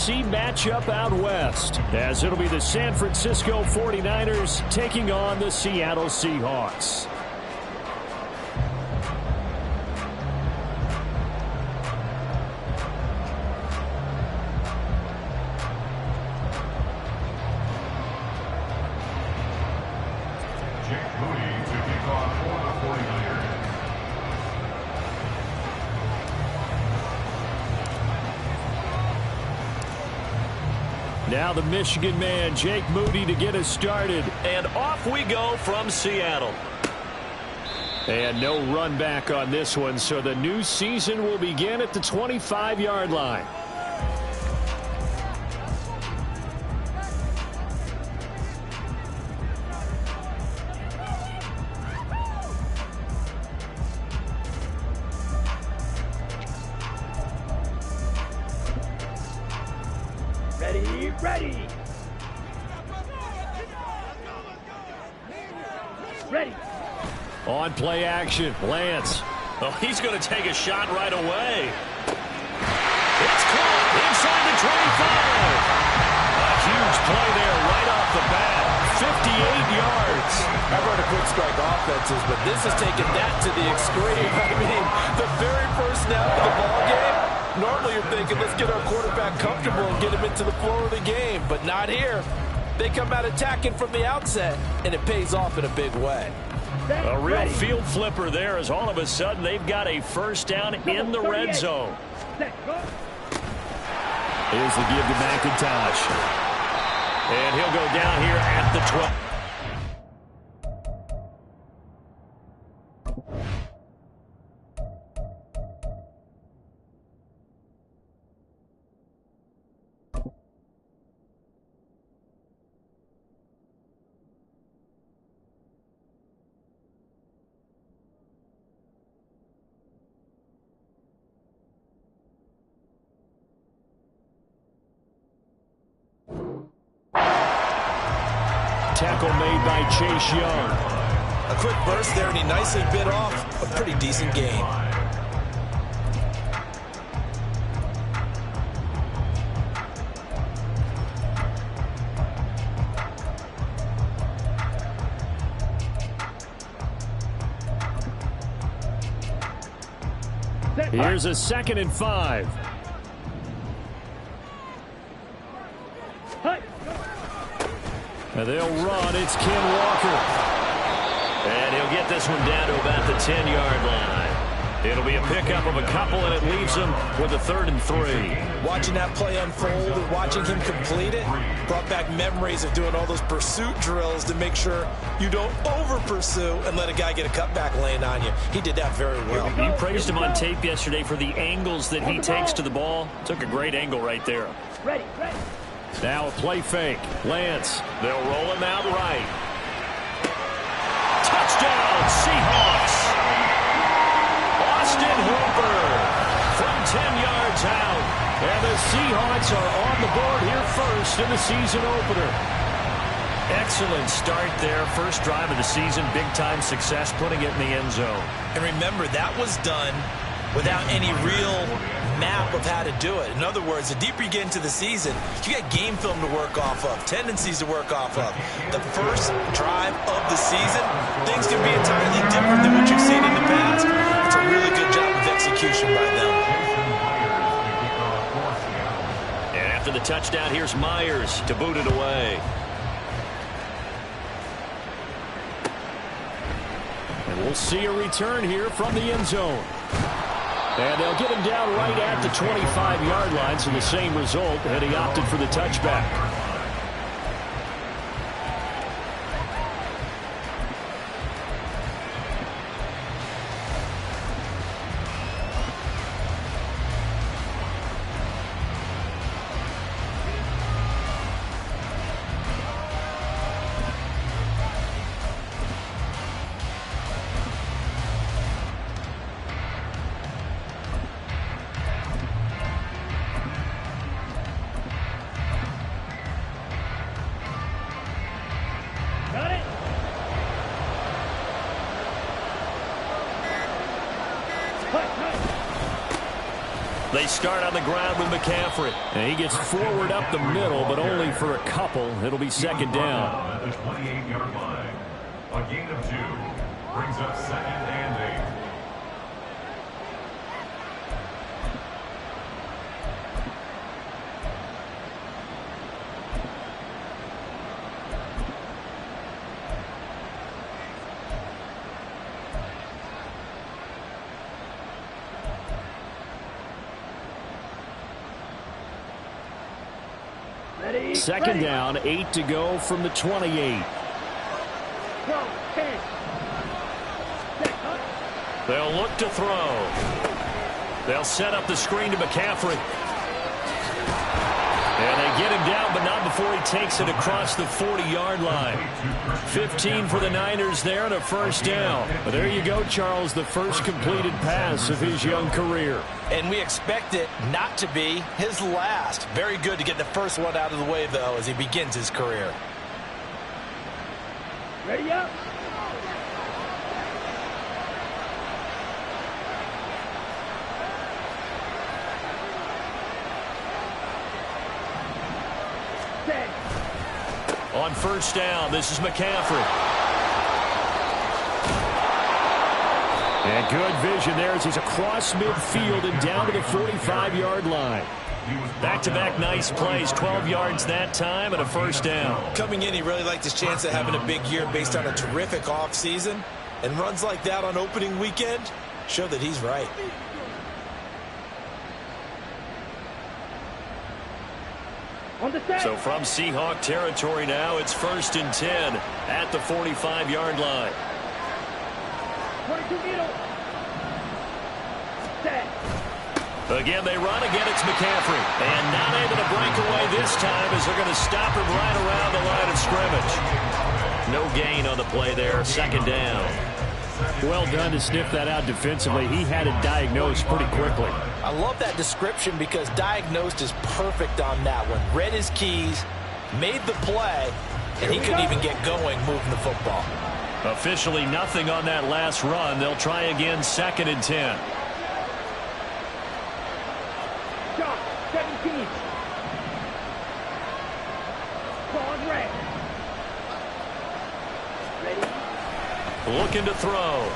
NFC matchup out west, as it'll be the San Francisco 49ers taking on the Seattle Seahawks. Now the Michigan man, Jake Moody, to get us started. And off we go from Seattle. And no run back on this one, so the new season will begin at the 25-yard line. Ready. On play action, Lance. Oh, he's going to take a shot right away. It's caught inside the 25. A huge play there right off the bat. 58 yards. I've heard of quick strike offenses, but this is taking that to the extreme. I mean, the very first snap of the ball game, normally you're thinking, let's get our quarterback comfortable and get him into the flow of the game, but not here. They come out attacking from the outset, and it pays off in a big way. A real field flipper there, as all of a sudden they've got a first down in the red zone. Here's the give to McIntosh. And he'll go down here at the 12. Tackle made by Chase Young. A quick burst there, and he nicely bit off a pretty decent gain. Here's a 2nd and 5. And they'll run. It's Ken Walker. And he'll get this one down to about the 10-yard line. It'll be a pickup of a couple, and it leaves him with a 3rd and 3. Watching that play unfold and watching him complete it brought back memories of doing all those pursuit drills to make sure you don't over-pursue and let a guy get a cutback lane on you. He did that very well. You praised him on tape yesterday for the angles that he takes to the ball. Took a great angle right there. Ready. Now a play fake. Lance. They'll roll him out right. Touchdown, Seahawks. Austin Hooper from 10 yards out. And the Seahawks are on the board here first in the season opener. Excellent start there. First drive of the season. Big-time success putting it in the end zone. And remember, that was done without any real map of how to do it. In other words, the deeper you get into the season, you got game film to work off of, tendencies to work off of. The first drive of the season, things can be entirely different than what you've seen in the past. It's a really good job of execution by them. And after the touchdown, here's Myers to boot it away. And we'll see a return here from the end zone. And they'll get him down right at the 25-yard line, so the same result, and he opted for the touchback. They start on the ground with McCaffrey. And he gets forward up the middle, but only for a couple. It'll be second down. At the 28-yard line. A gain of 2 brings up 2nd and 8. Second down, 8 to go from the 28. They'll look to throw. They'll set up the screen to McCaffrey. And they get him down, but not before he takes it across the 40-yard line. 15 for the Niners there and a first down. But there you go, Charles, the first completed pass of his young career. And we expect it not to be his last. Very good to get the first one out of the way, though, as he begins his career. Ready up. On first down, this is McCaffrey. And good vision there as he's across midfield and down to the 45-yard line. Back-to-back nice plays, 12 yards that time and a first down. Coming in, he really liked his chance of having a big year based on a terrific offseason. And runs like that on opening weekend show that he's right. So from Seahawk territory now, it's 1st and 10 at the 45-yard line. 22 middle. Set. Again, they run. Again, it's McCaffrey. And not able to break away this time as they're going to stop him right around the line of scrimmage. No gain on the play there. Second down. Well done to sniff that out defensively. He had it diagnosed pretty quickly. I love that description because diagnosed is perfect on that one. Read his keys, made the play, and he couldn't even get going moving the football. Officially nothing on that last run. They'll try again, 2nd and 10. Shot, 17. Ball red. Ready. Looking to throw.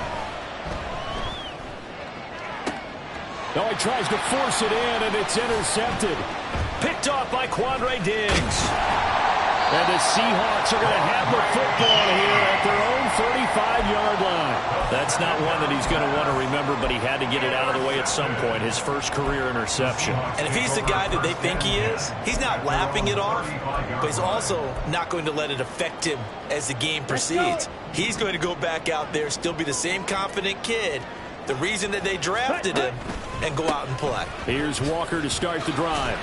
No, he tries to force it in, and it's intercepted. Picked off by Quandre Diggs. And the Seahawks are going to have the football here at their own 35-yard line. That's not one that he's going to want to remember, but he had to get it out of the way at some point. His first career interception. And if he's the guy that they think he is, he's not laughing it off, but he's also not going to let it affect him as the game proceeds. He's going to go back out there, still be the same confident kid, the reason that they drafted him, and go out and play. Here's Walker to start the drive.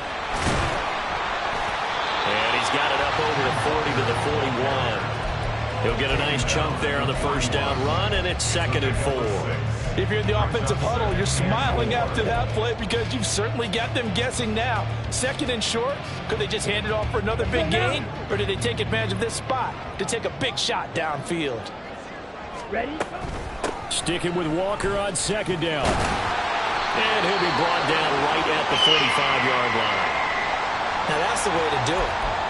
And he's got it up over the 40 to the 41. He'll get a nice chunk there on the first down run, and it's 2nd and 4. If you're in the offensive huddle, you're smiling after that play because you've certainly got them guessing now. 2nd and short, could they just hand it off for another big gain? Or did they take advantage of this spot to take a big shot downfield? Ready? Sticking with Walker on 2nd down. And he'll be brought down right at the 45-yard line. Now that's the way to do it.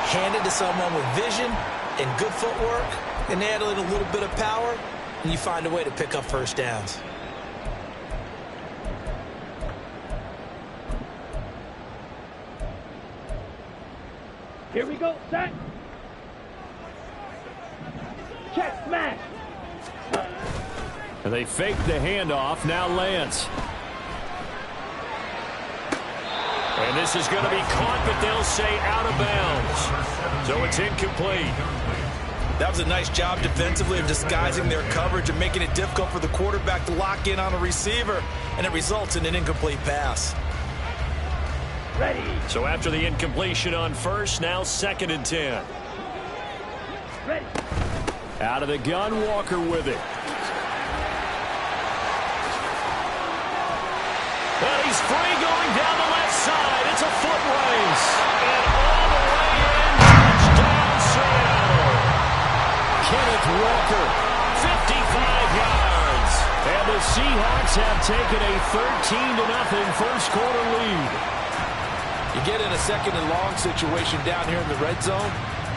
Hand it to someone with vision and good footwork, and add in a little bit of power, and you find a way to pick up first downs. Here we go, set. Check, smash. And they fake the handoff. Now Lance. And this is going to be caught, but they'll say out of bounds. So it's incomplete. That was a nice job defensively of disguising their coverage and making it difficult for the quarterback to lock in on a receiver, and it results in an incomplete pass. Ready. So after the incompletion on first, now 2nd and 10. Ready. Out of the gun, Walker with it. And he's free going down the left side. It's a foot race. And all the way in, touchdown Seattle. Kenneth Walker, 55 yards. And the Seahawks have taken a 13-0 first quarter lead. You get in a second and long situation down here in the red zone,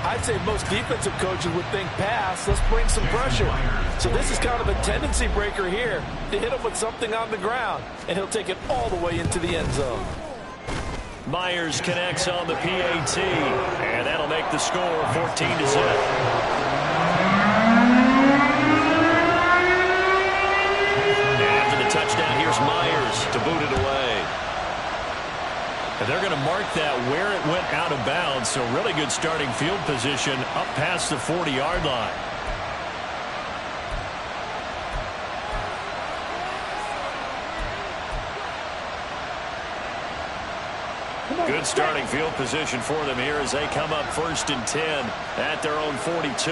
I'd say most defensive coaches would think pass, let's bring some pressure. So this is kind of a tendency breaker here to hit him with something on the ground, and he'll take it all the way into the end zone. Myers connects on the PAT, and that'll make the score 14-0. After the touchdown, here's Myers to boot it away. And they're going to mark that where it went out of bounds, so really good starting field position up past the 40-yard line. Good starting field position for them here as they come up 1st and 10 at their own 42.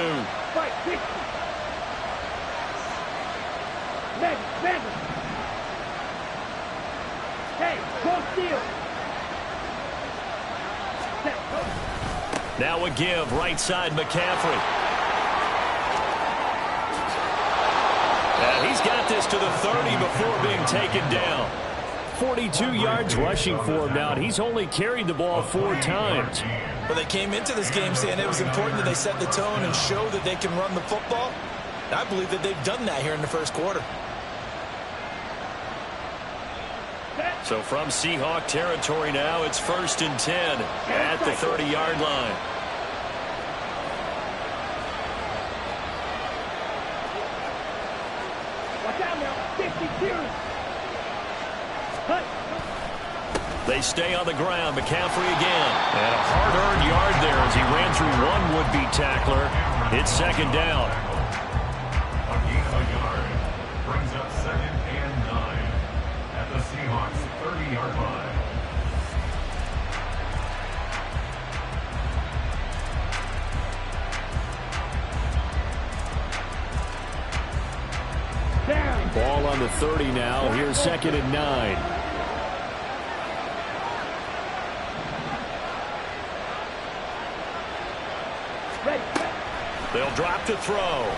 Fight, quick. Meg. Hey, go steal. Now a give, right side, McCaffrey. And he's got this to the 30 before being taken down. 42 yards rushing for him now. He's only carried the ball 4 times. Well, they came into this game saying it was important that they set the tone and show that they can run the football. And I believe that they've done that here in the first quarter. So from Seahawk territory now, it's 1st and 10 at the 30-yard line. Watch out now. 52. Cut. They stay on the ground. McCaffrey again. And a hard-earned yard there as he ran through one would-be tackler. It's 2nd down. A gain of a yard brings up 2nd and 9 at the Seahawks 30-yard line. Down. Ball on the 30 now. Here's 2nd and 9. Ready. They'll drop to throw.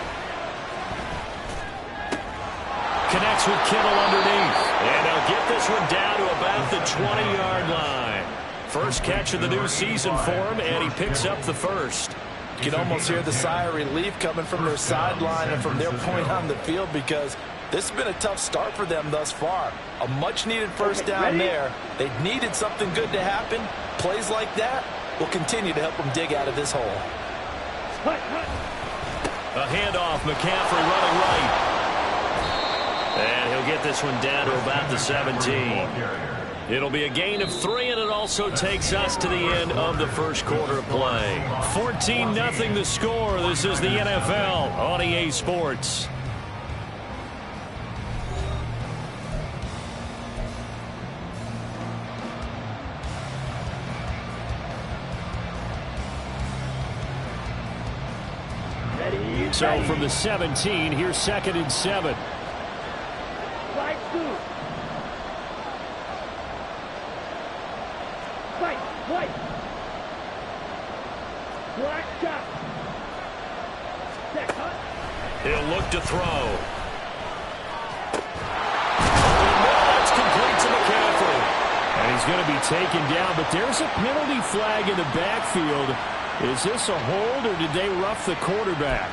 Connects with Kittle underneath. And they'll get this one down to about the 20-yard line. First catch of the new season for him, and he picks up the first. You can almost hear the sigh of relief coming from their sideline and from their point on the field, because this has been a tough start for them thus far. A much-needed first down there. They needed something good to happen. Plays like that will continue to help them dig out of this hole. A handoff, McCaffrey running right. And he'll get this one down to about the 17. It'll be a gain of 3, and it also takes us to the end of the first quarter of play. 14-0 the score. This is the NFL on EA Sports. So from the 17, here's 2nd and 7. Slide through. Fight. White. Black shot. Set. Cut. He'll look to throw. That's complete to McCaffrey. And he's going to be taken down, but there's a penalty flag in the backfield. Is this a hold, or did they rough the quarterback?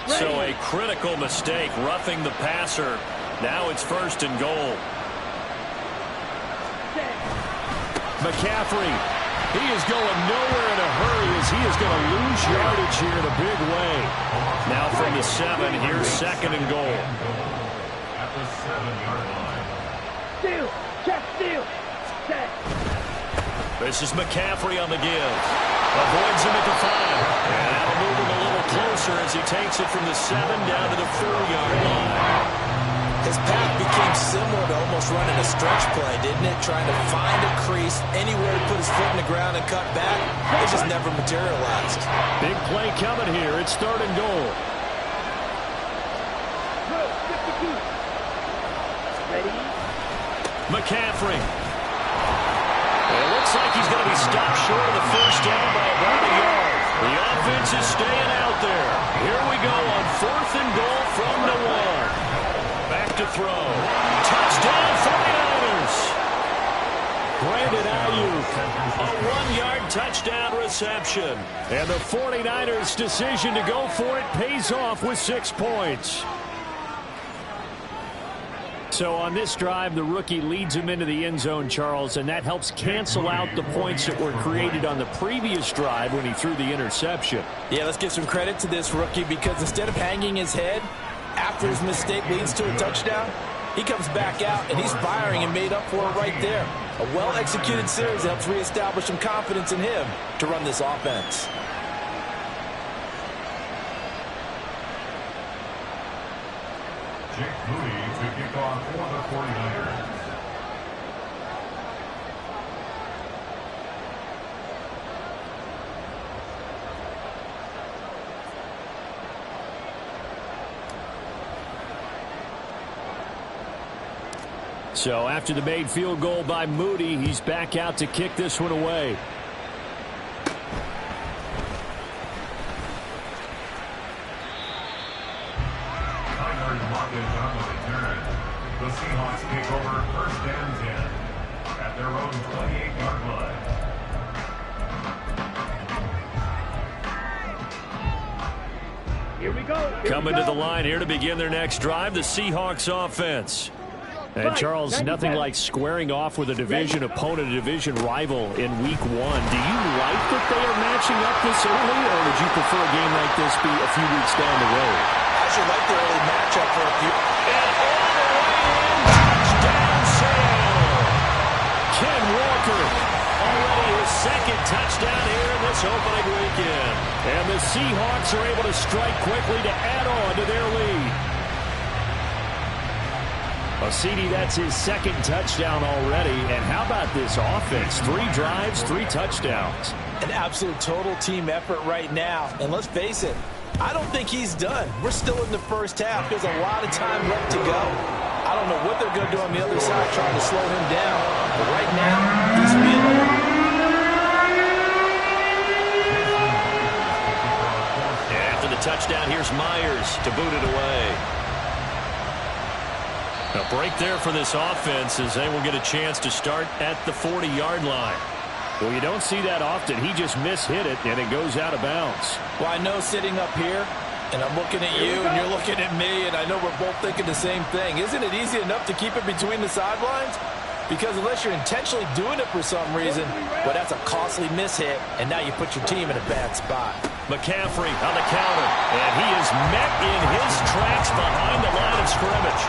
So a critical mistake, roughing the passer. Now it's 1st and goal. McCaffrey, he is going nowhere in a hurry as he is going to lose yardage here in a big way. Now from the 7, here's 2nd and goal. At the 7-yard line. Steal. Check steal. Set. This is McCaffrey on the give. Avoids him at the 5. And that'll move him a little closer as he takes it from the 7 down to the 4-yard line. His path became similar to almost running a stretch play, didn't it? Trying to find a crease, anywhere to put his foot in the ground and cut back. It just never materialized. Big play coming here. It's 3rd and goal. 52. Ready. McCaffrey. It looks like he's going to be stopped short of the first down by about a yard. The offense is staying out there. Here we go on 4th and goal from the 1. Back to throw. Touchdown 49ers. Brandon Ayuk, a 1-yard touchdown reception. And the 49ers' decision to go for it pays off with 6 points. So on this drive, the rookie leads him into the end zone, Charles, and that helps cancel out the points that were created on the previous drive when he threw the interception. Yeah, let's give some credit to this rookie because instead of hanging his head after his mistake leads to a touchdown, he comes back out and he's firing and made up for it right there. A well-executed series helps reestablish some confidence in him to run this offense. Jake Moody to kick off for the 49ers. So after the made field goal by Moody, he's back out to kick this one away. The Seahawks take over 1st and 10 at their own 28-yard line. Here we go. Coming to the line here to begin their next drive, the Seahawks offense. And Charles, nothing like squaring off with a division opponent, a division rival in week 1. Do you like that they are matching up this early, or would you prefer a game like this be a few weeks down the road? I should like the early matchup for a few. And all the way in, touchdown Seattle. Ken Walker, already his 2nd touchdown here in this opening weekend. And the Seahawks are able to strike quickly to add on to their lead. Well, CD, that's his 2nd touchdown already. And how about this offense? 3 drives, 3 touchdowns. An absolute total team effort right now. And let's face it, I don't think he's done. We're still in the first half. There's a lot of time left to go. I don't know what they're going to do on the other side trying to slow him down. But right now, he's feeling it. After the touchdown, here's Myers to boot it away. A break there for this offense as they will get a chance to start at the 40-yard line. Well, you don't see that often. He just mishit it, and it goes out of bounds. Well, I know sitting up here, and I'm looking at you, and you're looking at me, and I know we're both thinking the same thing. Isn't it easy enough to keep it between the sidelines? Because unless you're intentionally doing it for some reason, well, that's a costly mishit, and now you put your team in a bad spot. McCaffrey on the counter, and he is met in his tracks behind the line of scrimmage.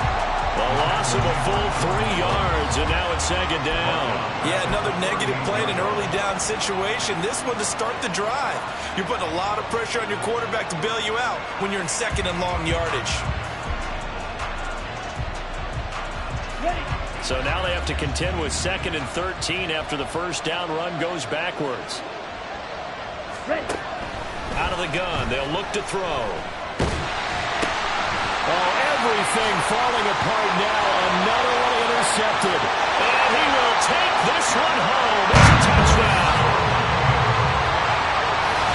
A loss of a full 3 yards, and now it's 2nd down. Yeah, another negative play in an early down situation. This one to start the drive. You're putting a lot of pressure on your quarterback to bail you out when you're in 2nd and long yardage. So now they have to contend with 2nd and 13 after the first down run goes backwards. Out of the gun, they'll look to throw. Oh, everything falling apart now. Another one intercepted. And he will take this one home. It's a touchdown.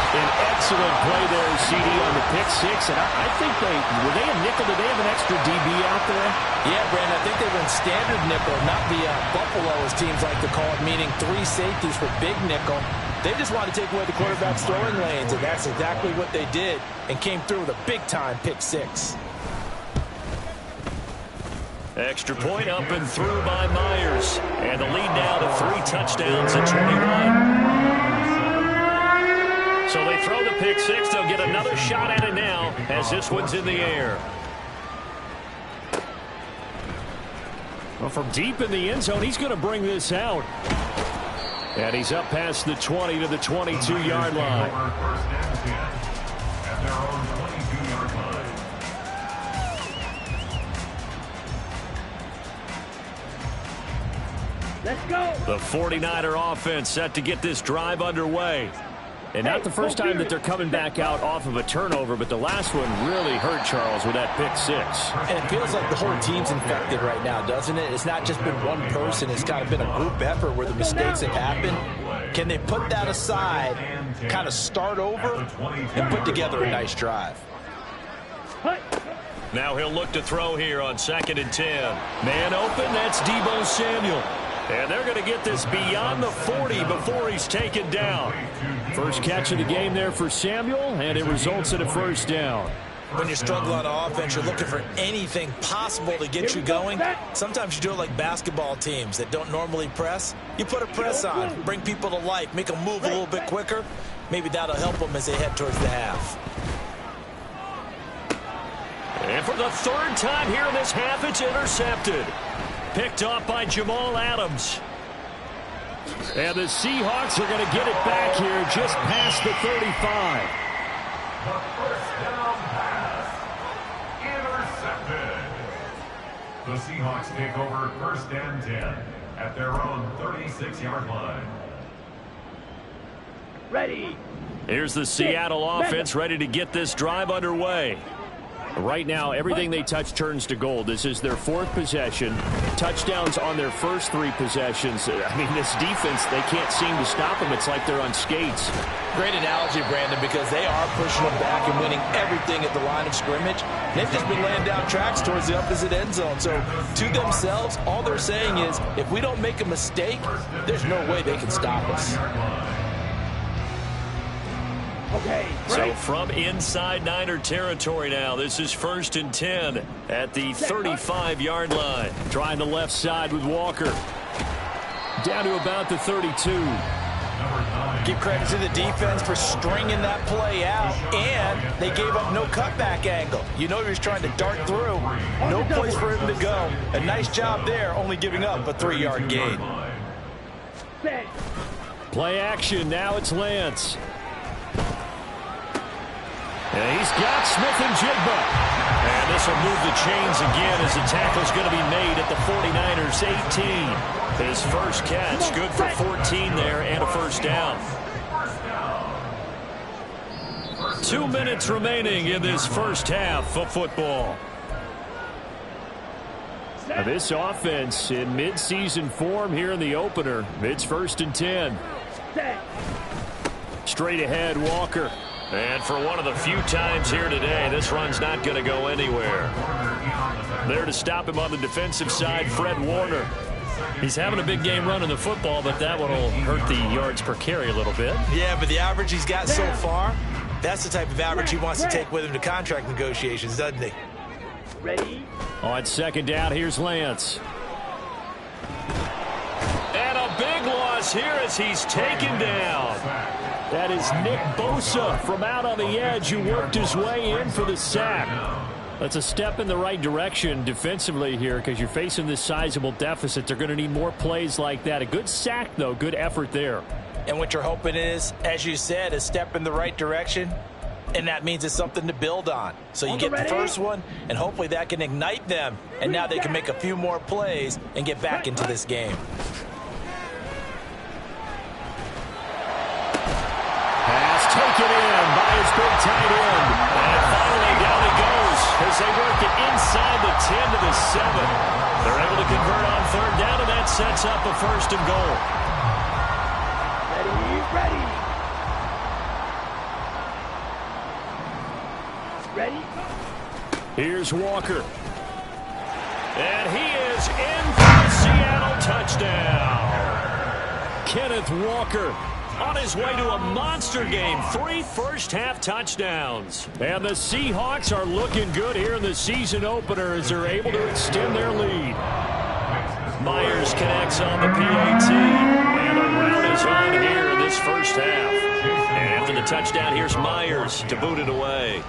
An excellent play there, CD, on the pick 6. And I think were they a nickel? Did they have an extra DB out there? Yeah, Brandon, I think they were in standard nickel, not the Buffalo, as teams like to call it, meaning 3 safeties for big nickel. They just wanted to take away the quarterback's throwing lanes, and that's exactly what they did, and came through with a big-time pick 6. Extra point up and through by Myers. And the lead now to 3 touchdowns at 21. So they throw the pick 6. They'll get another shot at it now as this one's in the air. Well, from deep in the end zone, he's going to bring this out. And he's up past the 20 to the 22-yard line. At their own 22-yard line. Let's go. The 49er offense set to get this drive underway. And not the first time that they're coming back out off of a turnover, but the last one really hurt Charles with that pick six. And it feels like the whole team's infected right now, doesn't it? It's not just been one person. It's kind of been a group effort where the mistakes have happened. Can they put that aside, kind of start over, and put together a nice drive? Now he'll look to throw here on 2nd and 10. Man open, that's Deebo Samuel. And they're going to get this beyond the 40 before he's taken down. First catch of the game there for Samuel, and it results in a first down. When you struggle on offense, you're looking for anything possible to get you going. Sometimes you do it like basketball teams that don't normally press. You put a press on, bring people to life, make them move a little bit quicker. Maybe that'll help them as they head towards the half. And for the third time here in this half, it's intercepted. Picked off by Jamal Adams. And the Seahawks are going to get it back here just past the 35. The first down pass. Intercepted. The Seahawks take over 1st and 10 at their own 36-yard line. Ready. Here's the Seattle offense ready to get this drive underway. Right now, everything they touch turns to gold. This is their 4th possession. Touchdowns on their first 3 possessions. I mean, this defense, they can't seem to stop them. It's like they're on skates. Great analogy, Brandon, because they are pushing them back and winning everything at the line of scrimmage. They've just been laying down tracks towards the opposite end zone. So, to themselves, all they're saying is, if we don't make a mistake, there's no way they can stop us. Okay, so from inside Niner territory now, this is 1st and 10 at the 35-yard line. Trying the left side with Walker. Down to about the 32. Give credit to the defense for stringing that play out, and they gave up no cutback angle. You know he was trying to dart through. No place for him to go. A nice job there, only giving up a 3-yard gain. Play action, now it's Lance. And he's got Smith and Jigba. And this will move the chains again as the tackle's going to be made at the 49ers 18. His first catch, good for 14 there and a first down. 2 minutes remaining in this first half of football. Now this offense in midseason form here in the opener. It's 1st and 10. Straight ahead, Walker. And for one of the few times here today, this run's not going to go anywhere. There to stop him on the defensive side, Fred Warner. He's having a big game running the football, but that one will hurt the yards per carry a little bit. Yeah, but the average he's got so far, that's the type of average he wants to take with him to contract negotiations, doesn't he? Ready. On 2nd down, here's Lance. And a big loss here as he's taken down. That is Nick Bosa from out on the edge who worked his way in for the sack. That's a step in the right direction defensively here because you're facing this sizable deficit. They're going to need more plays like that. A good sack, though. Good effort there. And what you're hoping is, as you said, a step in the right direction, and that means it's something to build on. So you get the first one, and hopefully that can ignite them, and now they can make a few more plays and get back into this game. Taken in by his big tight end. And finally down he goes as they work it inside the 10 to the 7. They're able to convert on 3rd down, and that sets up a 1st and goal. Ready. Here's Walker. And he is in for the Seattle touchdown. Kenneth Walker on his way to a monster game. 3 first-half touchdowns. And the Seahawks are looking good here in the season opener as they're able to extend their lead. Myers connects on the PAT. And the round is on here in this first half. And after the touchdown, here's Myers to boot it away.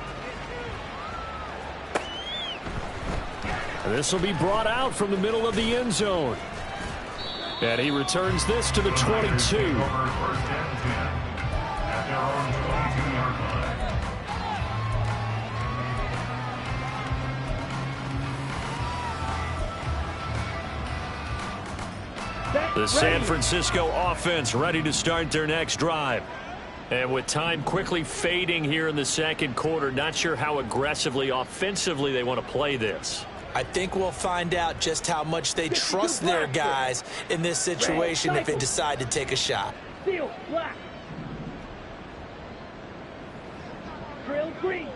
This will be brought out from the middle of the end zone. And he returns this to the 22. The San Francisco offense ready to start their next drive. And with time quickly fading here in the second quarter, not sure how aggressively, offensively they want to play this. I think we'll find out just how much they trust their guys in this situation if they decide to take a shot. Steel, black. Drill, green.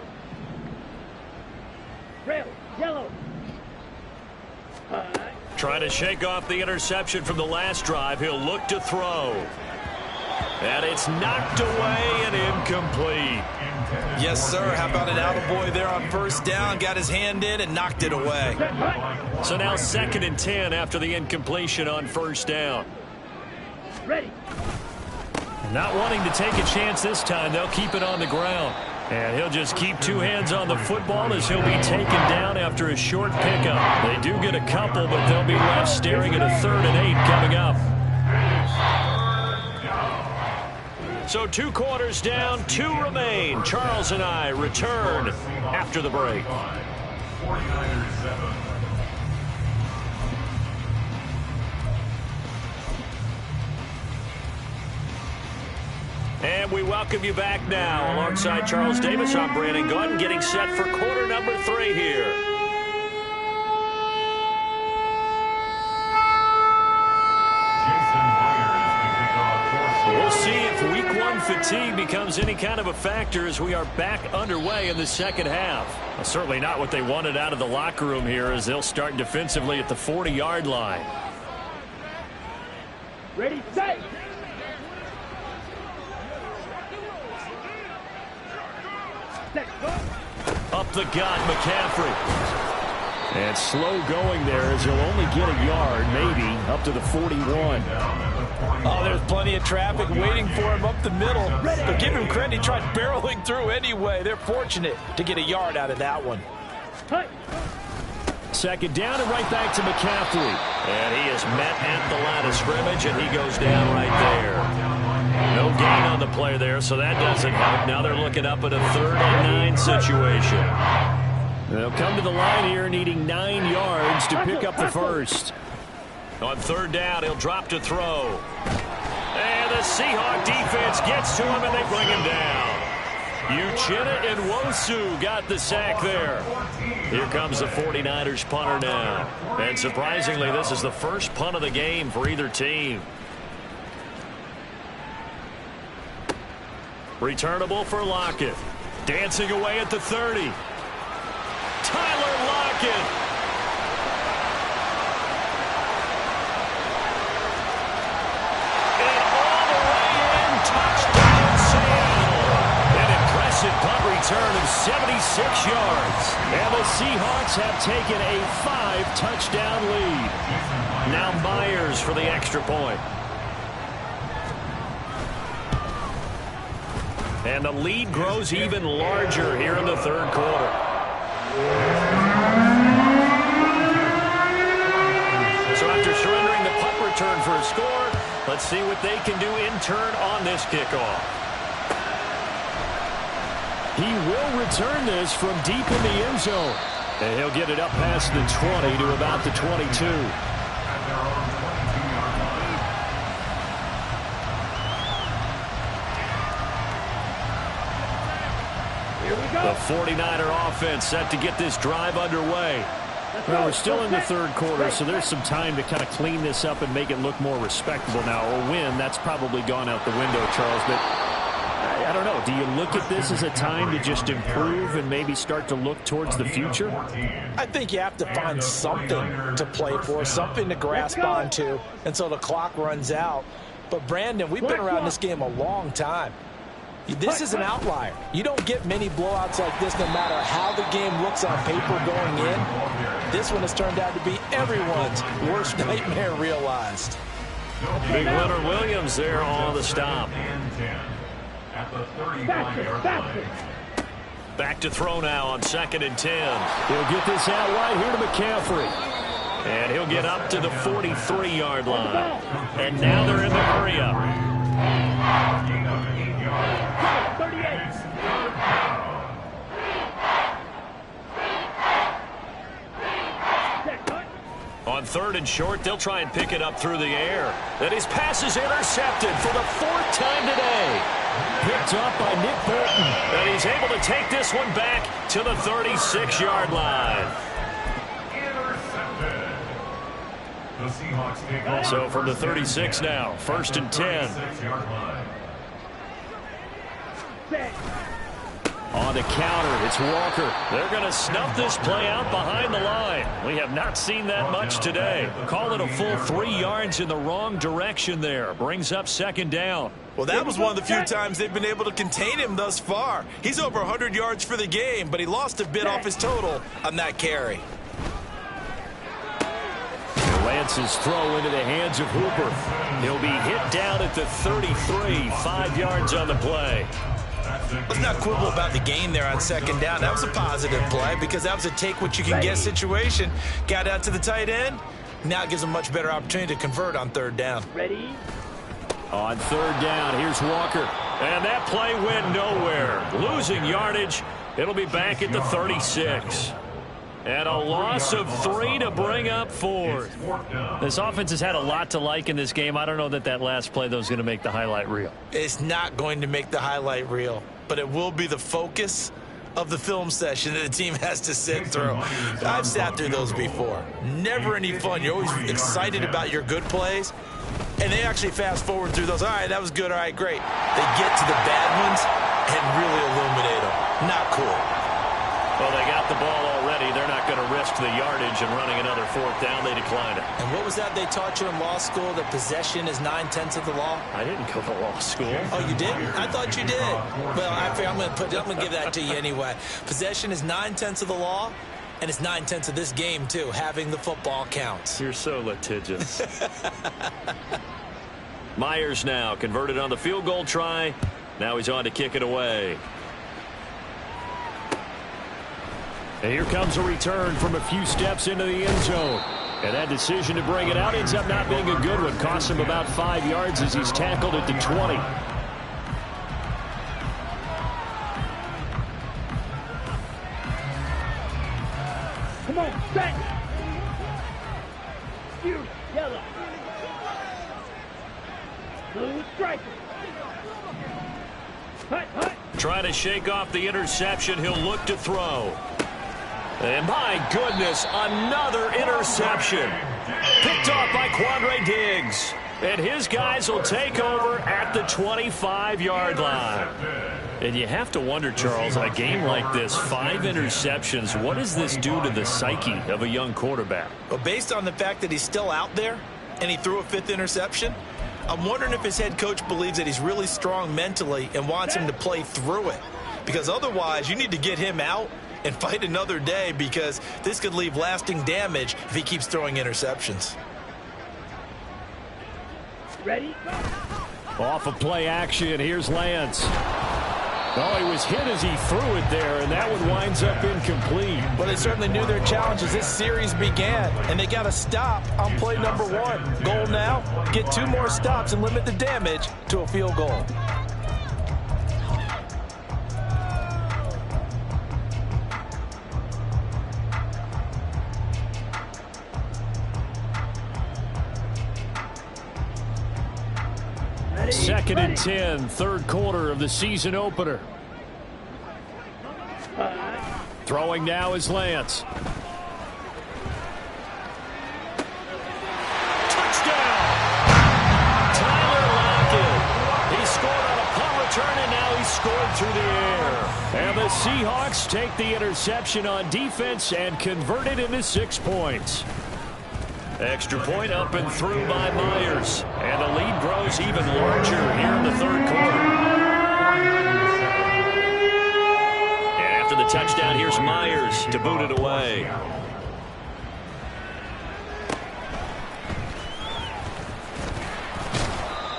Rail, yellow. Trying to shake off the interception from the last drive. He'll look to throw. And it's knocked away and incomplete. Yes, sir. How about an attaboy there on first down? Got his hand in and knocked it away. So now 2nd and 10 after the incompletion on first down. Ready. Not wanting to take a chance this time, they'll keep it on the ground. And he'll just keep 2 hands on the football as he'll be taken down after a short pickup. They do get a couple, but they'll be left staring at a 3rd and 8 coming up. So 2 quarters down, 2 remain. Charles and I return after the break. 49ers 7. And we welcome you back now. Alongside Charles Davis, I'm Brandon Gaudin, getting set for quarter number 3 here. We'll see if week 1 fatigue becomes any kind of a factor as we are back underway in the second half. Well, certainly not what they wanted out of the locker room here as they'll start defensively at the 40-yard line. Ready, set. Up the gut, McCaffrey. And slow going there as he'll only get a yard, maybe, up to the 41. Oh, there's plenty of traffic waiting for him up the middle. But give him credit, he tried barreling through anyway. They're fortunate to get a yard out of that one. 2nd down and right back to McCaffrey. And he is met at the line of scrimmage, and he goes down right there. No gain on the play there, so that doesn't help. Now they're looking up at a 3rd and 9 situation. They'll come to the line here needing 9 yards to pick up the first. On 3rd down, he'll drop to throw. And the Seahawk defense gets to him, and they bring him down. Uchenna and Nwosu got the sack there. Here comes the 49ers punter now. And surprisingly, this is the first punt of the game for either team. Returnable for Lockett. Dancing away at the 30. Tyler Lockett. And all the way in. Touchdown, Seattle. An impressive punt return of 76 yards. And the Seahawks have taken a 5-touchdown lead. Now Myers for the extra point. And the lead grows even larger here in the 3rd quarter. So after surrendering the punt return for a score, let's see what they can do in turn on this kickoff. He will return this from deep in the end zone. And he'll get it up past the 20 to about the 22. The 49er offense set to get this drive underway. Well, we're still in the 3rd quarter, so there's some time to kind of clean this up and make it look more respectable now. A win, that's probably gone out the window, Charles. But I don't know. Do you look at this as a time to just improve and maybe start to look towards the future? I think you have to find something to play for, something to grasp onto until the clock runs out. But, Brandon, we've been around this game a long time. This is an outlier. You don't get many blowouts like this no matter how the game looks on paper going in. This one has turned out to be everyone's worst nightmare realized. Big Leonard Williams there on the stop. Back to throw now on 2nd and 10. He'll get this out wide here to McCaffrey. And he'll get up to the 43-yard line. And now they're in the hurry-up. 38. On 3rd and short, they'll try and pick it up through the air. And his pass is intercepted for the 4th time today. Picked up by Nick Bolton. And he's able to take this one back to the 36-yard line. Intercepted. The Seahawks take over. So from the 36 now, 1st and 10. 36-yard line. On the counter, it's Walker. They're going to snuff this play out behind the line. We have not seen that much today. Call it a full 3 yards in the wrong direction there. Brings up 2nd down. Well, that was one of the few times they've been able to contain him thus far. He's over 100 yards for the game, but he lost a bit off his total on that carry. Lance's throw into the hands of Hooper. He'll be hit down at the 33, 5 yards on the play. Let's not quibble about the gain there on 2nd down. That was a positive play because that was a take-what-you-can-get situation. Got out to the tight end. Now it gives him a much better opportunity to convert on 3rd down. Ready? On 3rd down, here's Walker. And that play went nowhere. Losing yardage. It'll be back at the 36. And a loss of 3 to bring up 4th. This offense has had a lot to like in this game. I don't know that last play, though, is going to make the highlight reel. It's not going to make the highlight reel, but it will be the focus of the film session that the team has to sit through. I've sat through those before. Never any fun. You're always excited about your good plays, and they actually fast forward through those. All right, that was good. All right, great. They get to the bad ones and really illuminate them. Not cool. Well, they got the ball already. They're not going to risk the yardage and running another 4th down. They decline it. And what was that they taught you in law school, that possession is 9/10 of the law? I didn't go to law school. Oh, you didn't? I thought you did. Well, I'm going to give that to you anyway. Possession is 9/10 of the law, and it's 9/10 of this game, too. Having the football counts. You're so litigious. Myers now converted on the field goal try. Now he's on to kick it away. And here comes a return from a few steps into the end zone. And that decision to bring it out ends up not being a good one. Costs him about 5 yards as he's tackled at the 20. Come on, set. You, yellow. Blue striker. Hut, hut. Trying to shake off the interception. He'll look to throw. And my goodness, another interception. Picked off by Quandre Diggs. And his guys will take over at the 25-yard line. And you have to wonder, Charles, a game like this, 5 interceptions, what does this do to the psyche of a young quarterback? Well, based on the fact that he's still out there and he threw a 5th interception, I'm wondering if his head coach believes that he's really strong mentally and wants him to play through it. Because otherwise, you need to get him out and fight another day, because this could leave lasting damage if he keeps throwing interceptions. Ready? Off of play action, here's Lance. Oh, he was hit as he threw it there, and that one winds up incomplete. Well, they certainly knew their challenges. This series began, and they got to stop on play number 1. Goal now, get 2 more stops and limit the damage to a field goal. Ready? 2nd and 10, 3rd quarter of the season opener. Throwing now is Lance. Touchdown! Tyler Lockett. He scored on a punt return, and now he's scored through the air. And the Seahawks take the interception on defense and convert it into 6 points. Extra point up and through by Myers. And the lead grows even larger here in the 3rd quarter. And after the touchdown, here's Myers to boot it away.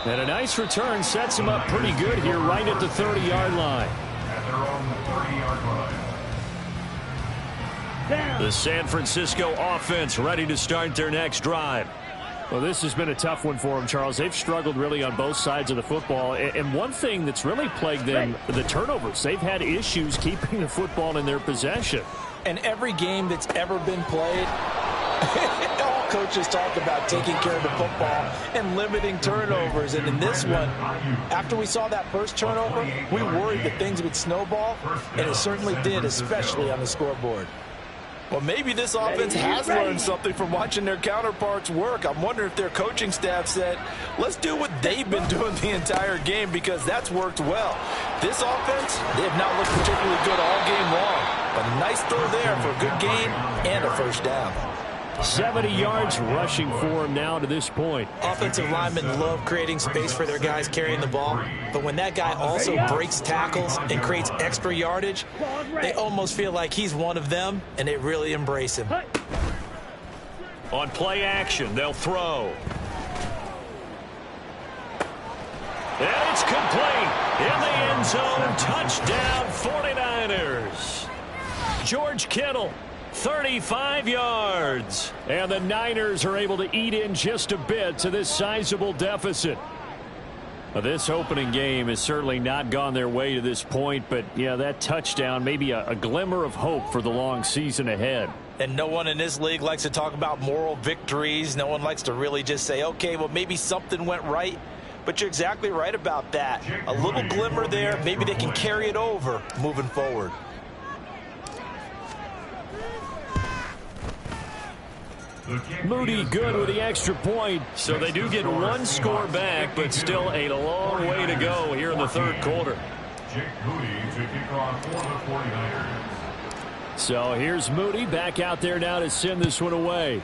And a nice return sets him up pretty good here right at the 30-yard line. And they're on the 30-yard line. The San Francisco offense ready to start their next drive. Well, this has been a tough one for them, Charles. They've struggled really on both sides of the football. And one thing that's really plagued them, the turnovers. They've had issues keeping the football in their possession. And every game that's ever been played, it all coaches talk about taking care of the football and limiting turnovers. And in this one, after we saw that first turnover, we worried that things would snowball, and it certainly did, especially on the scoreboard. Well, maybe this offense has learned something from watching their counterparts work. I'm wondering if their coaching staff said, let's do what they've been doing the entire game, because that's worked well. This offense, they have not looked particularly good all game long. But a nice throw there for a good gain and a first down. 70 yards rushing for him now to this point. Offensive linemen love creating space for their guys carrying the ball, but when that guy also breaks tackles and creates extra yardage, they almost feel like he's one of them, and they really embrace him. On play action, they'll throw. And it's complete. In the end zone, touchdown 49ers. George Kittle, 35 yards. And the Niners are able to eat in just a bit to this sizable deficit. This opening game has certainly not gone their way to this point, but yeah, that touchdown may be a glimmer of hope for the long season ahead. And no one in this league likes to talk about moral victories. No one likes to really just say, okay, well, maybe something went right. But you're exactly right about that. A little glimmer there. Maybe they can carry it over moving forward. Moody good with the extra point. So they do get one score back, but still a long way to go here in the third quarter. Jake Moody to kick off for the 49ers. So here's Moody back out there now to send this one away.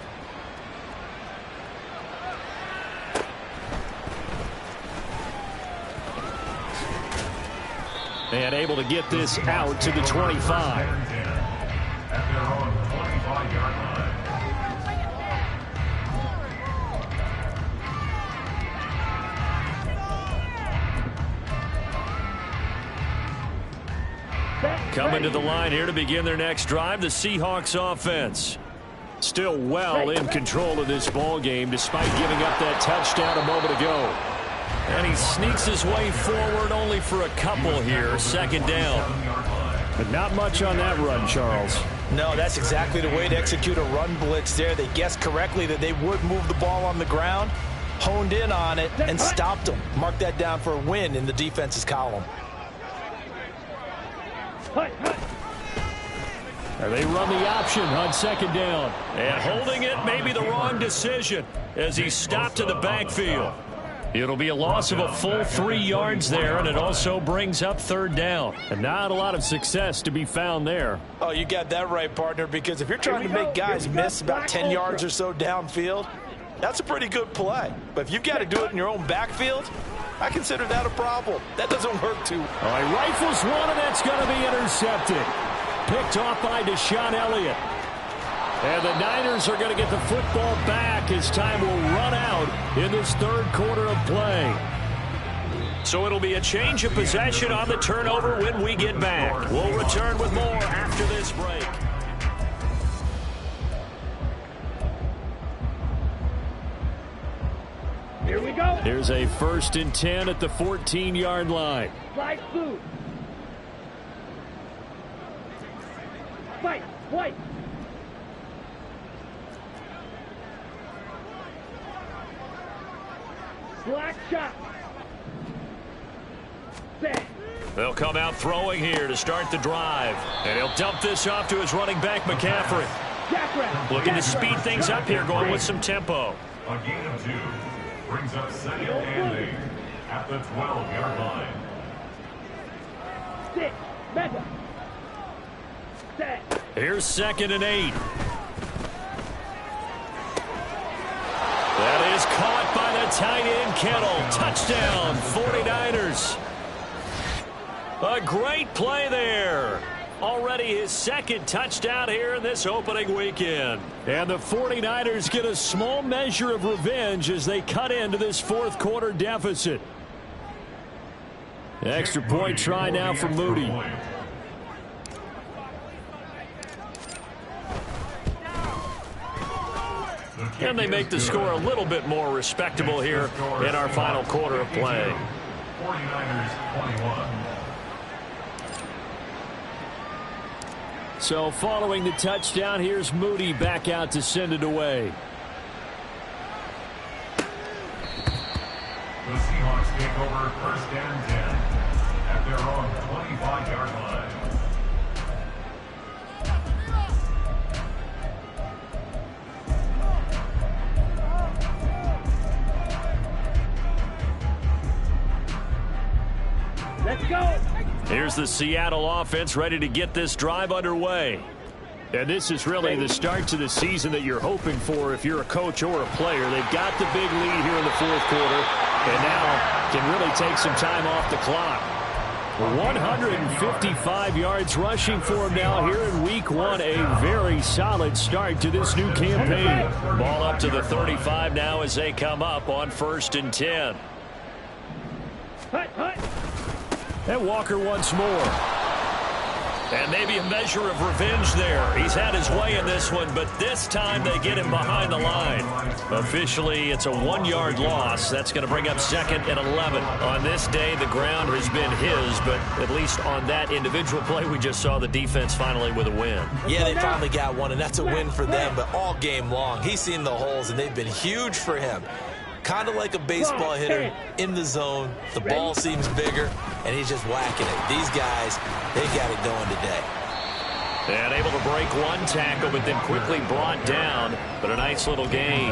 And able to get this out to the 25. At their own 25-yard line. Coming to the line here to begin their next drive, the Seahawks offense. Still well in control of this ball game despite giving up that touchdown a moment ago. And he sneaks his way forward only for a couple here, second down. But not much on that run, Charles. No, that's exactly the way to execute a run blitz there. They guessed correctly that they would move the ball on the ground, honed in on it, and stopped them. Mark that down for a win in the defense's column. They run the option on second down. And holding it may be the wrong decision as he stopped in the backfield. It'll be a loss of a full 3 yards there, and it also brings up third down. And not a lot of success to be found there. Oh, you got that right, partner, because if you're trying to make guys miss about 10 yards or so downfield, that's a pretty good play. But if you've got to do it in your own backfield, I consider that a problem. That doesn't work too. All right, rifles one, and that's going to be intercepted. Picked off by Deshaun Elliott. And the Niners are going to get the football back as time will run out in this third quarter of play. So it'll be a change of possession on the turnover when we get back. We'll return with more after this break. Here we go. Here's a 1st and 10 at the 14-yard line. Slide food. Fight. White. Black shot. Set. They'll come out throwing here to start the drive. And he'll dump this off to his running back, McCaffrey. Looking to speed things up here, going with some tempo. A gain of 2 brings up 2nd and 8 at the 12-yard line. 6. Mega. Set. Here's 2nd and 8. That is caught by the tight end, Kittle. Touchdown, 49ers. A great play there. Already his 2nd touchdown here in this opening weekend. And the 49ers get a small measure of revenge as they cut into this 4th quarter deficit. Extra point try now for Moody. And they make the score a little bit more respectable here in our final quarter of play. 49ers 21. So following the touchdown, here's Moody back out to send it away. take over 1st and 10 at their own 25-yard line. Let's go. Here's the Seattle offense ready to get this drive underway. And this is really the start to the season that you're hoping for if you're a coach or a player. They've got the big lead here in the 4th quarter, and now can really take some time off the clock. 155 yards rushing for him now here in week 1. A very solid start to this new campaign. Ball up to the 35 now as they come up on 1st and 10. And Walker once more. And maybe a measure of revenge there. He's had his way in this one, but this time they get him behind the line. Officially, it's a 1-yard loss. That's going to bring up 2nd and 11. On this day, the ground has been his, but at least on that individual play, we just saw the defense finally with a win. Yeah, they finally got one, and that's a win for them, but all game long, he's seen the holes, and they've been huge for him. Kind of like a baseball hitter in the zone. The ball seems bigger, and he's just whacking it. These guys, they got it going today. And able to break one tackle, but then quickly brought down. But a nice little gain.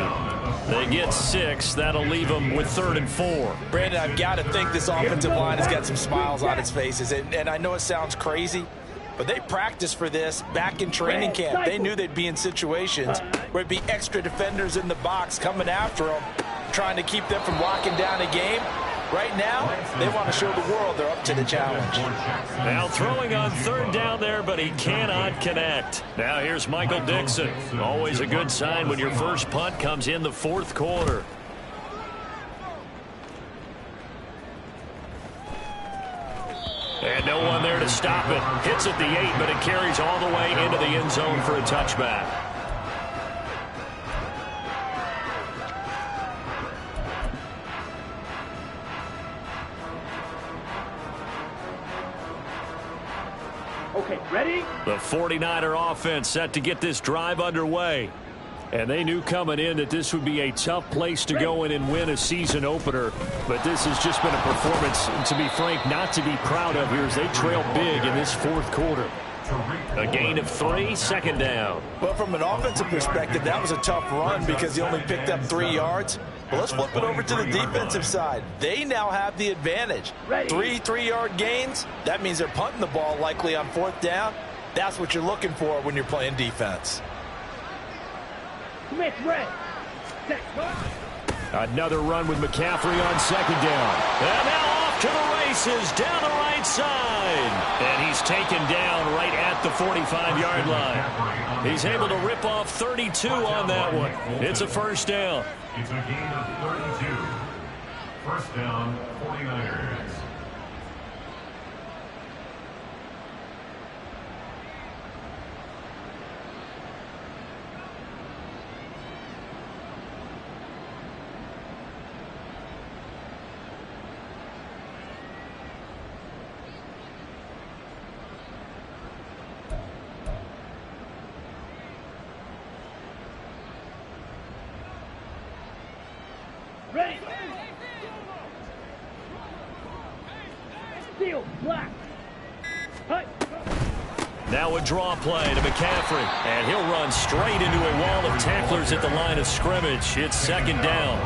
They get 6. That'll leave them with 3rd and 4. Brandon, I've got to think this offensive line has got some smiles on its faces. And I know it sounds crazy, but they practiced for this back in training camp. They knew they'd be in situations where it'd be extra defenders in the box coming after them, trying to keep them from locking down a game. Right now, they want to show the world they're up to the challenge. Now throwing on 3rd down there, but he cannot connect. Now here's Michael Dixon. Always a good sign when your first punt comes in the 4th quarter. And no one there to stop it. Hits at the 8, but it carries all the way into the end zone for a touchback. Okay, ready? The 49er offense set to get this drive underway. And they knew coming in that this would be a tough place to go in and win a season opener. But this has just been a performance, to be frank, not to be proud of here as they trail big in this 4th quarter. A gain of 3, 2nd down. But from an offensive perspective, that was a tough run because he only picked up 3 yards. But let's flip it over to the defensive side. They now have the advantage. 3 3-yard gains. That means they're punting the ball likely on 4th down. That's what you're looking for when you're playing defense. Smith, red. Set. Another run with McCaffrey on 2nd down. And now off to the races down the right side. And he's taken down right at the 45-yard line. He's able to rip off 32 on that one. It's a 1st down. It's a gain of 32. 1st down, 49ers. Ready. Steel, black. Hut. Now a draw play to McCaffrey. And he'll run straight into a wall of tacklers at the line of scrimmage. It's 2nd down.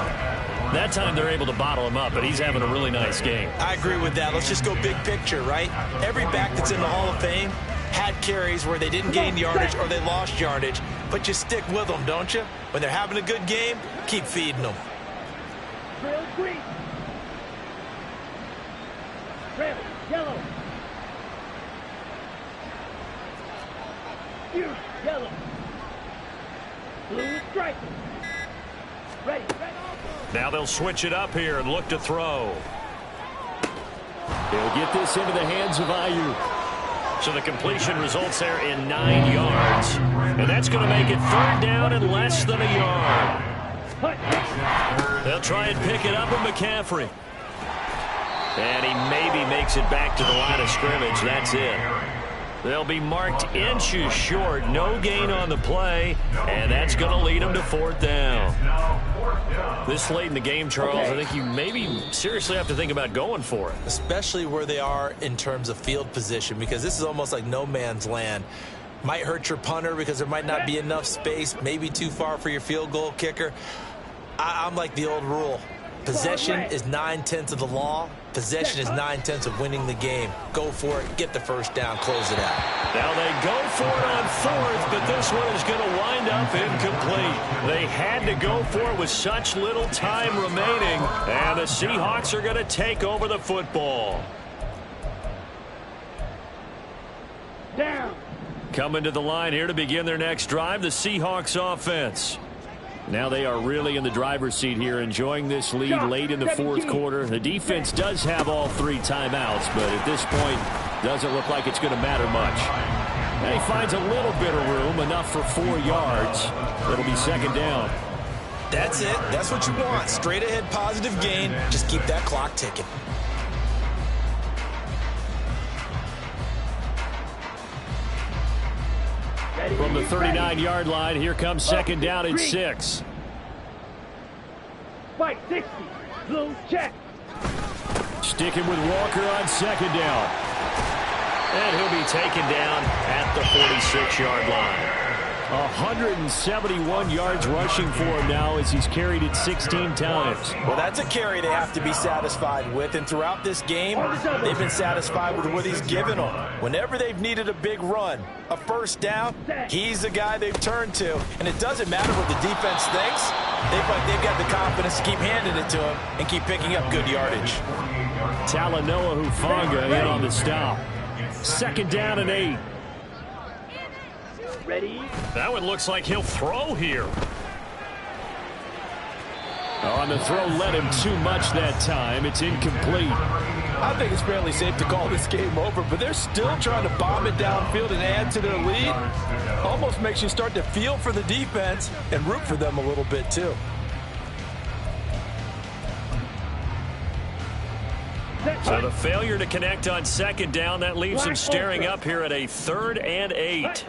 That time they're able to bottle him up, but he's having a really nice game. I agree with that. Let's just go big picture, right? Every back that's in the Hall of Fame had carries where they didn't gain yardage or they lost yardage, but you stick with them, don't you? When they're having a good game, keep feeding them. Trail green. Trail yellow. Huge yellow. Blue stripe. Ready. Now they'll switch it up here and look to throw. He'll get this into the hands of IU. So the completion results there in 9 yards. And that's going to make it 3rd down and less than a yard. They'll try and pick it up with McCaffrey. And he maybe makes it back to the line of scrimmage. That's it. They'll be marked inches short. No gain on the play. And that's going to lead them to 4th down. This late in the game, Charles, I think you maybe seriously have to think about going for it. Especially where they are in terms of field position, because this is almost like no man's land. Might hurt your punter because there might not be enough space, maybe too far for your field goal kicker. I'm like the old rule. Possession is 9/10 of the law. Possession is 9/10 of winning the game. Go for it, get the first down, close it out. Now they go for it on fourth, but this one is going to wind up incomplete. They had to go for it with such little time remaining, and the Seahawks are going to take over the football. Down. Coming to the line here to begin their next drive, the Seahawks offense. Now they are really in the driver's seat here, enjoying this lead late in the fourth quarter. The defense does have all 3 timeouts, but at this point, doesn't look like it's going to matter much. And he finds a little bit of room, enough for 4 yards. It'll be second down. That's it. That's what you want. Straight ahead positive gain. Just keep that clock ticking. From the 39-yard line, here comes second down and 6. Fight 60. Blue check. Sticking with Walker on second down. And he'll be taken down at the 46-yard line. 171 yards rushing for him now as he's carried it 16 times. Well, that's a carry they have to be satisfied with. And throughout this game, they've been satisfied with what he's given them. Whenever they've needed a big run, a first down, he's the guy they've turned to. And it doesn't matter what the defense thinks. They've got the confidence to keep handing it to him and keep picking up good yardage. Talanoa Hufanga in on the stop. Second down and 8. Ready. That one looks like he'll throw here. On the throw, led him too much that time. It's incomplete. I think it's fairly safe to call this game over, but they're still trying to bomb it downfield and add to their lead. Almost makes you start to feel for the defense and root for them a little bit too. So the failure to connect on second down, that leaves him staring up here at a 3rd and 8.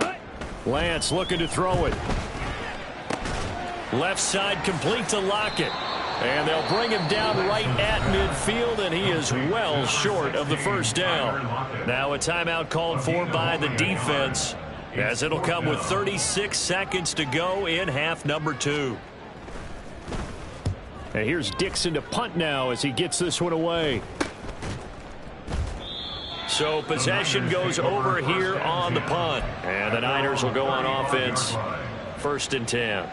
Lance looking to throw it. Left side complete to Lockett. And they'll bring him down right at midfield, and he is well short of the first down. Now a timeout called for by the defense, as it'll come with 36 seconds to go in half number 2. And here's Dixon to punt now as he gets this one away. So possession goes over here on the punt. And the Niners will go on offense. 1st and 10.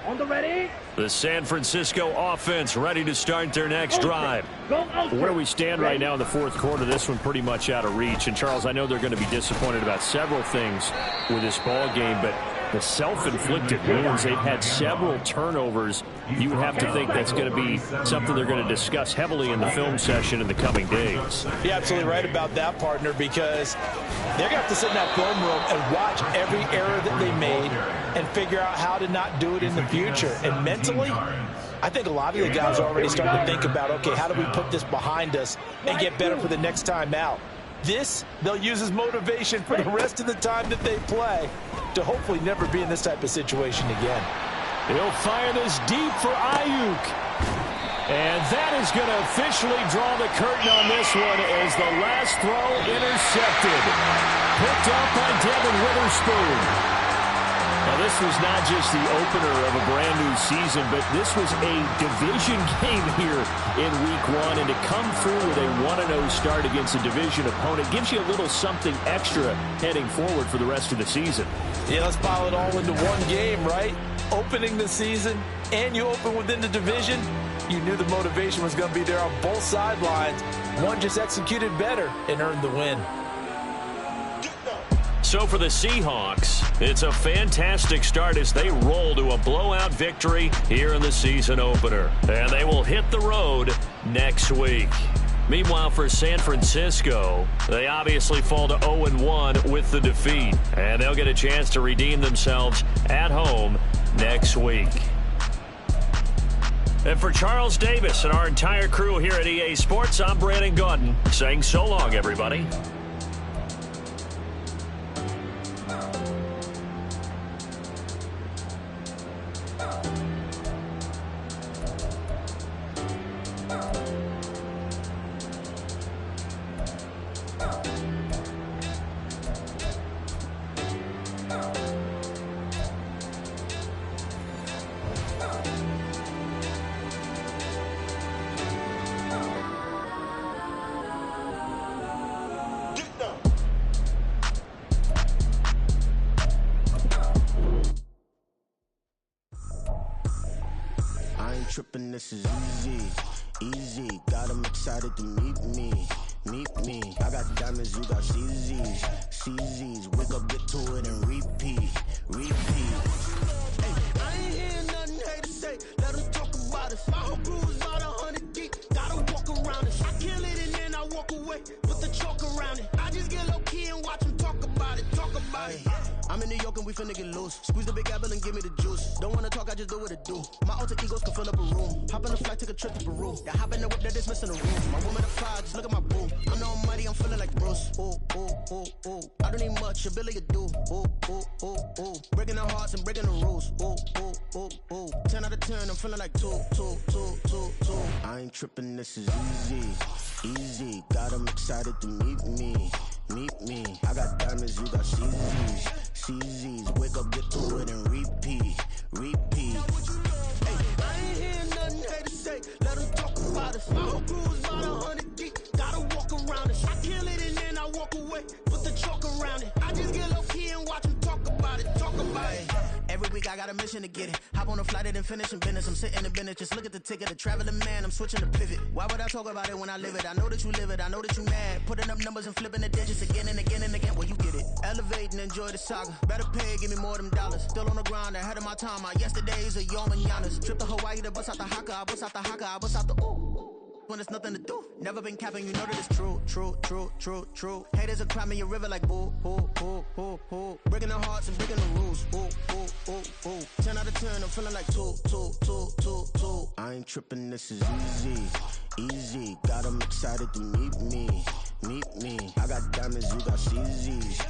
On the ready. The San Francisco offense ready to start their next drive. Where do we stand right now in the fourth quarter? This one pretty much out of reach. And, Charles, I know they're going to be disappointed about several things with this ball game, but the self-inflicted wounds, they've had several turnovers. You would have to think that's going to be something they're going to discuss heavily in the film session in the coming days. You're absolutely right about that, partner, because they're going to have to sit in that film room and watch every error that they made and figure out how to not do it in the future. And mentally, I think a lot of the guys are already starting to think about, okay, how do we put this behind us and get better for the next time out? This, they'll use as motivation for the rest of the time that they play to hopefully never be in this type of situation again. He'll fire this deep for Ayuk. And that is going to officially draw the curtain on this one as the last throw intercepted. Picked up by Devin Witherspoon. Now, this was not just the opener of a brand-new season, but this was a division game here in Week 1. And to come through with a 1-0 start against a division opponent gives you a little something extra heading forward for the rest of the season. Yeah, let's pile it all into one game, right? Opening the season, and you open within the division. You knew the motivation was going to be there on both sidelines. One just executed better and earned the win. So for the Seahawks, it's a fantastic start as they roll to a blowout victory here in the season opener. And they will hit the road next week. Meanwhile, for San Francisco, they obviously fall to 0-1 with the defeat. And they'll get a chance to redeem themselves at home next week. And for Charles Davis and our entire crew here at EA Sports, I'm Brandon Gaudin saying so long, everybody. tripping, this is easy, easy. Got 'em excited to meet me, meet me. I got diamonds, you got CZs, CZs. Wake up, get to it and repeat, repeat. Hey, I ain't hearing nothing haters say. Let 'em talk about us. My whole crew is about 100 deep. Gotta walk around it. I kill it and then I walk away. Put the chalk around it. I just get low key and watch 'em talk about it, talk about it. I'm in New York and we finna get loose. Squeeze the big apple and give me the juice. Don't wanna talk, I just do what it do. My alter egos can fill up a room. Hop on a flight, take a trip to Peru. They hop in the whip that is missing the room. My woman a fire, just look at my boo. I'm no money, I'm feeling like Bruce. Ooh, ooh, ooh, ooh. I don't need much, ability to do. Ooh, ooh, ooh, ooh. Breaking the hearts and breaking the rules. Ooh, ooh, ooh, ooh. 10 out of 10, I'm feeling like 2. I ain't tripping, this is easy, easy. Got 'em excited to meet me, meet me. I got diamonds, you got CZs, CZs. Wake up, get to it and repeat, repeat. Hey, I ain't hearing nothing haters say. Let 'em talk about us. My whole crew is about 100 deep. Gotta walk around us. I kill it and then I walk away. Put the chalk around it. I just get low key and watch 'em talk about it, talk about it. Every week I got a mission to get it. Hop on a flight and then finish in business. I'm sitting in business, just look at the ticket. A traveling man, I'm switching the pivot. Why would I talk about it when I live it? I know that you live it, I know that you mad. Putting up numbers and flipping the digits again and again and again. Well, you get it. Elevate and enjoy the saga. Better pay, give me more than dollars. Still on the grind, ahead of my time. My yesterdays are your mananas. Trip to Hawaii to bust out the haka. I bust out the haka, I bust out the ooh. When there's nothing to do. Never been capping, you know that it's true, true, true, true, true. Haters are climbing your river like boo, boo, boo, boo, boo. Breaking the hearts and breaking the rules. Ooh, ooh, ooh, ooh. 10 out of 10, I'm feeling like 2. I ain't tripping, this is easy, easy. Got 'em excited to meet me, meet me. I got diamonds, you got CZs,